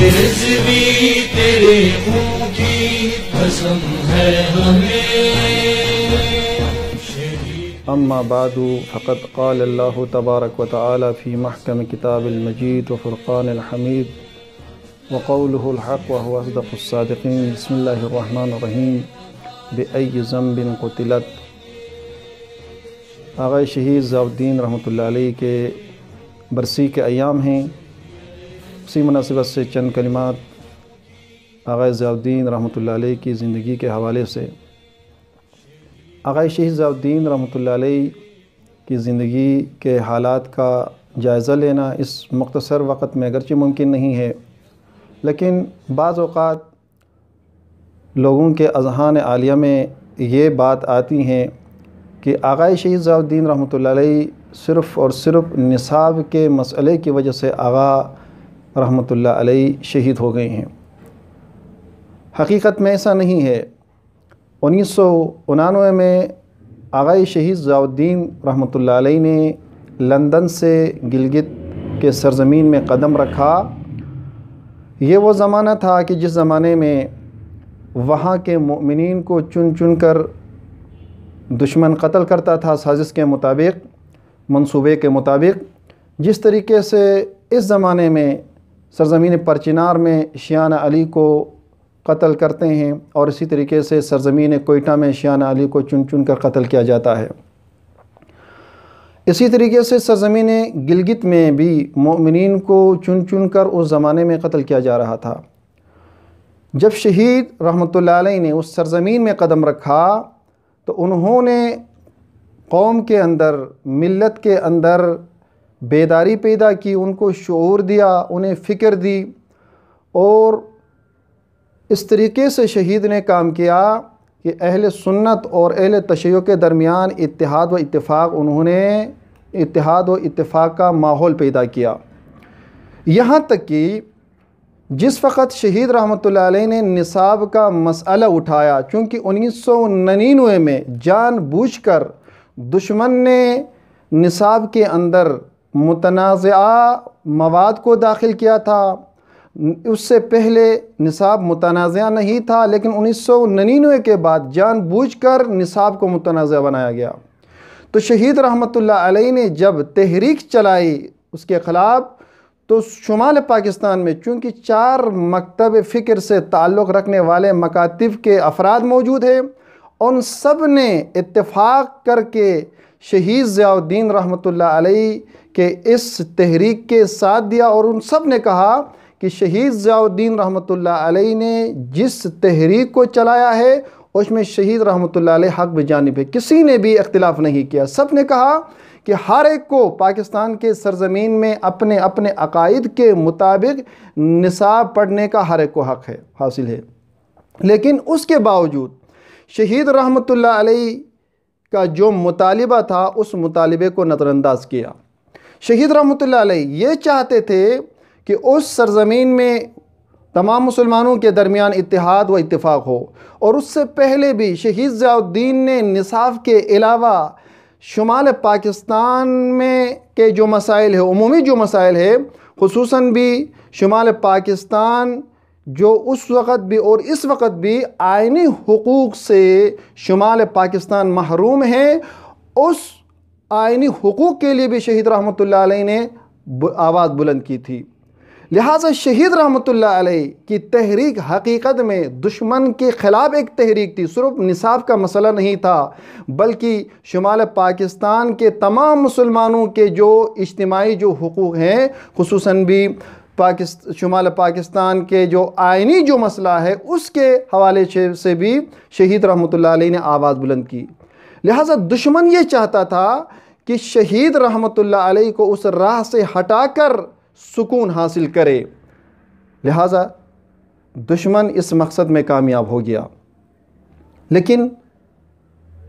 رضوی تیرے خون کی قسم ہے ہمیں. اما بعد فقد قال اللہ تبارک وتعالی فی محکم کتاب المجید وفرقان الحمید وقوله الحق وهو اصدق الصادقین. بسم اللہ الرحمن الرحیم. بأی ذنب قتلت. آغا شہید ضیاء الدین رحمۃ اللہ علیہ کے برسی کے ایام ہیں. اسی مناسبت سے چند کلمات آغا ضیاء الدین رحمۃ اللہ علیہ کی زندگی کے حوالے سے. آغا شہید ضیاء الدین رحمۃ اللہ علیہ کی زندگی کے حالات کا جائزہ لینا اس مختصر وقت میں اگرچہ ممکن نہیں ہے، لیکن بعض اوقات لوگوں کے اذہان عالیہ میں یہ بات آتی ہیں کہ آغا شہید ضیاء الدین رحمۃ اللہ علیہ صرف اور صرف نصاب کے مسئلے کی وجہ سے آغا رحمۃ اللہ علیہ شہید ہو گئے ہیں. حقیقت میں ایسا نہیں ہے. 1999 میں آغا شہید ضیاء الدین رحمۃ اللہ علیہ نے لندن سے گلگت کے سرزمین میں قدم رکھا. یہ وہ زمانہ تھا کہ جس زمانے میں وہاں کے مؤمنین کو چن چن کر دشمن قتل کرتا تھا سازش کے مطابق، منصوبے کے مطابق. جس طریقے سے اس زمانے میں سرزمین پرچنار میں شیعہ علی کو قتل کرتے ہیں، اور اسی طریقے سے سرزمین کوئٹہ میں شیعہ علی کو چن چن کر قتل کیا جاتا ہے. اسی طریقے سے سرزمین گلگت میں بھی مؤمنین کو چن چن کر اس زمانے میں قتل کیا جا رہا تھا. جب شہید رحمۃ اللہ علیہ نے اس سرزمین میں قدم رکھا تو انہوں نے قوم کے اندر، ملت کے اندر بیداری پیدا کی، ان کو شعور دیا، انہیں فکر دی، اور اس طریقے سے شہید نے کام کیا کہ اہل سنت اور اہل تشیع کے درمیان اتحاد و اتفاق، انہوں نے اتحاد و اتفاق کا ماحول پیدا کیا. یہاں تک کہ جس وقت شہید رحمۃ اللہ علیہ نے نصاب کا مسئلہ اٹھایا، چونکہ 1999 میں جان بوجھ کر دشمن نے نصاب کے اندر متنازعہ مواد کو داخل کیا تھا. اس سے پہلے نصاب متنازعہ نہیں تھا، لیکن 1999 کے بعد جان بوجھ کر نصاب کو متنازعہ بنایا گیا. تو شہید رحمۃ اللہ علیہ نے جب تحریک چلائی اس کے خلاف، تو شمال پاکستان میں چونکہ 4 مکتب فکر سے تعلق رکھنے والے مکاتب کے افراد موجود ہیں، ان سب نے اتفاق کر کے شہید ضیاء الدین رحمۃ اللہ علیہ کے اس تحریک کے ساتھ دیا، اور ان سب نے کہا کہ شہید ضیاء الدین رحمۃ اللہ علیہ نے جس تحریک کو چلایا ہے اس میں شہید رحمۃ اللہ علیہ حق بجانب ہے. کسی نے بھی اختلاف نہیں کیا. سب نے کہا کہ ہر ایک کو پاکستان کے سرزمین میں اپنے اپنے عقائد کے مطابق نصاب پڑھنے کا ہر ایک کو حق ہے، حاصل ہے. لیکن اس کے باوجود شہید رحمۃ اللہ علیہ کا جو مطالبہ تھا اس مطالبے کو نظر انداز کیا. شہید رحمۃ اللہ علیہ یہ چاہتے تھے کہ اس سرزمین میں تمام مسلمانوں کے درمیان اتحاد و اتفاق ہو، اور اس سے پہلے بھی شہید ضیاء الدین نے نصاب کے علاوہ شمال پاکستان میں کے جو مسائل ہے، عمومی جو مسائل ہے، خصوصاً بھی شمال پاکستان جو اس وقت بھی اور اس وقت بھی آئینی حقوق سے شمال پاکستان محروم ہے، اس آئینی حقوق کے لیے بھی شہید رحمۃ اللہ علیہ نے آواز بلند کی تھی. لہٰذا شہید رحمۃ اللہ علیہ کی تحریک حقیقت میں دشمن کے خلاف ایک تحریک تھی. صرف نصاب کا مسئلہ نہیں تھا، بلکہ شمال پاکستان کے تمام مسلمانوں کے جو اجتماعی جو حقوق ہیں، خصوصاً بھی شمال پاکستان کے جو آئینی جو مسئلہ ہے اس کے حوالے سے بھی شہید رحمۃ اللہ علیہ نے آواز بلند کی. لہٰذا دشمن یہ چاہتا تھا کہ شہید رحمۃ اللہ علیہ کو اس راہ سے ہٹا کر سکون حاصل کرے. لہٰذا دشمن اس مقصد میں کامیاب ہو گیا. لیکن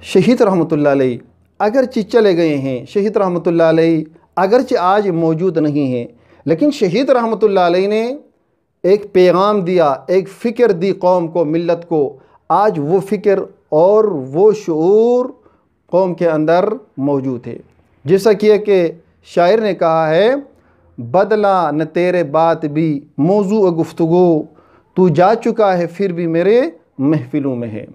شہید رحمۃ اللہ علیہ اگرچہ چلے گئے ہیں، شہید رحمۃ اللہ علیہ اگرچہ آج موجود نہیں ہیں، لیکن شہید رحمۃ اللہ علیہ نے ایک پیغام دیا، ایک فکر دی قوم کو، ملت کو. آج وہ فکر اور وہ شعور قوم کے اندر موجود ہے. جیسا کہ شاعر نے کہا ہے، بدلا نہ تیرے بات بھی موضوع گفتگو، تو جا چکا ہے پھر بھی میرے محفلوں میں ہے۔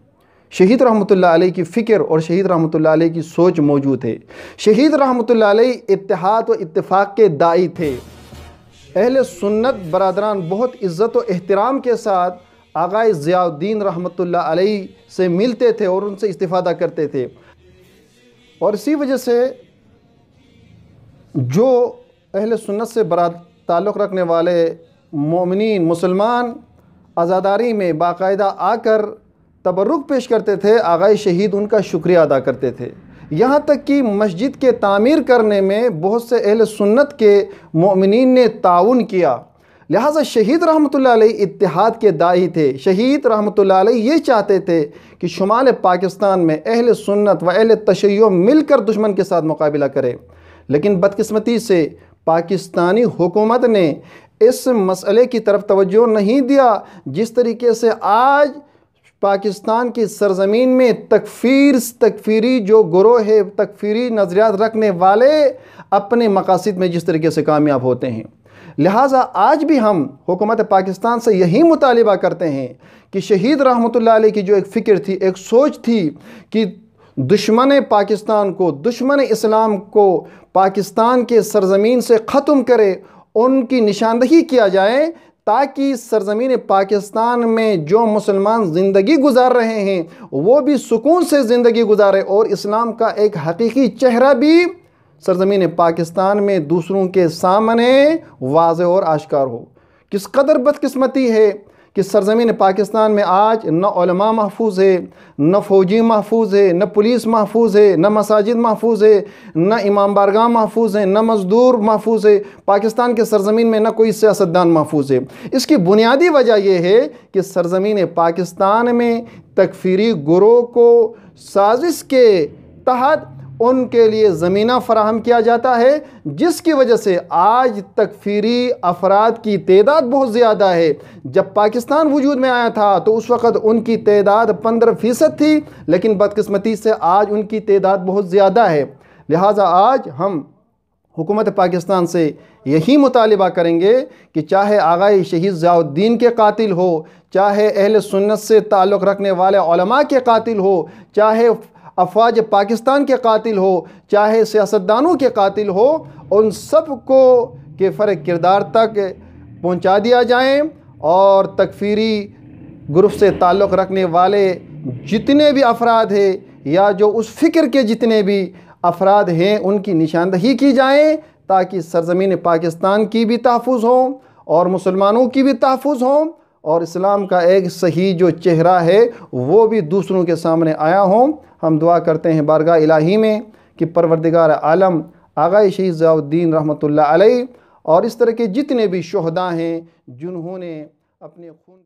شہید رحمۃ اللہ علیہ کی فکر اور شہید رحمۃ اللہ علیہ کی سوچ موجود ہے۔ شہید رحمۃ اللہ علیہ اتحاد و اتفاق کے داعی تھے۔ اہل سنت برادران بہت عزت و احترام کے ساتھ آقا ضیاء الدین رحمۃ اللہ علیہ سے ملتے تھے اور ان سے استفادہ کرتے تھے، اور اسی وجہ سے جو اہل سنت سے تعلق رکھنے والے مومنین مسلمان عزاداری میں باقاعدہ آ کر تبرک پیش کرتے تھے، آقا شہید ان کا شکریہ ادا کرتے تھے۔ یہاں تک کہ مسجد کے تعمیر کرنے میں بہت سے اہل سنت کے مومنین نے تعاون کیا۔ لہٰذا شہید رحمۃ اللہ علیہ اتحاد کے داعی تھے۔ شہید رحمۃ اللہ علیہ یہ چاہتے تھے کہ شمال پاکستان میں اہل سنت و اہل تشیع مل کر دشمن کے ساتھ مقابلہ کرے، لیکن بدقسمتی سے پاکستانی حکومت نے اس مسئلے کی طرف توجہ نہیں دیا۔ جس طریقے سے آج پاکستان کی سرزمین میں تکفیری جو گروہ ہے، تکفیری نظریات رکھنے والے اپنے مقاصد میں جس طریقے سے کامیاب ہوتے ہیں، لہٰذا آج بھی ہم حکومت پاکستان سے یہی مطالبہ کرتے ہیں کہ شہید رحمۃ اللہ علیہ کی جو ایک فکر تھی، ایک سوچ تھی کہ دشمن پاکستان کو، دشمن اسلام کو پاکستان کے سرزمین سے ختم کرے، ان کی نشاندہی کیا جائے تاکہ سرزمین پاکستان میں جو مسلمان زندگی گزار رہے ہیں وہ بھی سکون سے زندگی گزارے، اور اسلام کا ایک حقیقی چہرہ بھی سرزمین پاکستان میں دوسروں کے سامنے واضح اور آشکار ہو۔ کس قدر بدقسمتی ہے کہ سرزمین پاکستان میں آج نہ علماء محفوظ ہے، نہ فوجی محفوظ ہے، نہ پولیس محفوظ ہے، نہ مساجد محفوظ ہے، نہ امام بارگاہ محفوظ ہے، نہ مزدور محفوظ ہے۔ پاکستان کے سرزمین میں نہ کوئی سیاستدان محفوظ ہے۔ اس کی بنیادی وجہ یہ ہے کہ سرزمین پاکستان میں تکفیری گروہ کو سازش کے تحت ان کے لیے زمینہ فراہم کیا جاتا ہے، جس کی وجہ سے آج تکفیری افراد کی تعداد بہت زیادہ ہے۔ جب پاکستان وجود میں آیا تھا تو اس وقت ان کی تعداد 15% تھی، لیکن بدقسمتی سے آج ان کی تعداد بہت زیادہ ہے۔ لہٰذا آج ہم حکومت پاکستان سے یہی مطالبہ کریں گے کہ چاہے آقا شہید ضیاء الدین کے قاتل ہو، چاہے اہل سنت سے تعلق رکھنے والے علماء کے قاتل ہو، چاہے افواج پاکستان کے قاتل ہو، چاہے سیاستدانوں کے قاتل ہو، ان سب کو کے فرق کردار تک پہنچا دیا جائیں، اور تکفیری گروپ سے تعلق رکھنے والے جتنے بھی افراد ہیں یا جو اس فکر کے جتنے بھی افراد ہیں ان کی نشاندہی کی جائیں تاکہ سرزمین پاکستان کی بھی تحفظ ہو اور مسلمانوں کی بھی تحفظ ہو، اور اسلام کا ایک صحیح جو چہرہ ہے وہ بھی دوسروں کے سامنے آیا ہو۔ ہم دعا کرتے ہیں بارگاہ الہی میں کہ پروردگار عالم آقا شہید ضیاء الدین رحمۃ اللہ علیہ اور اس طرح کے جتنے بھی شہداء ہیں جنہوں نے اپنے خون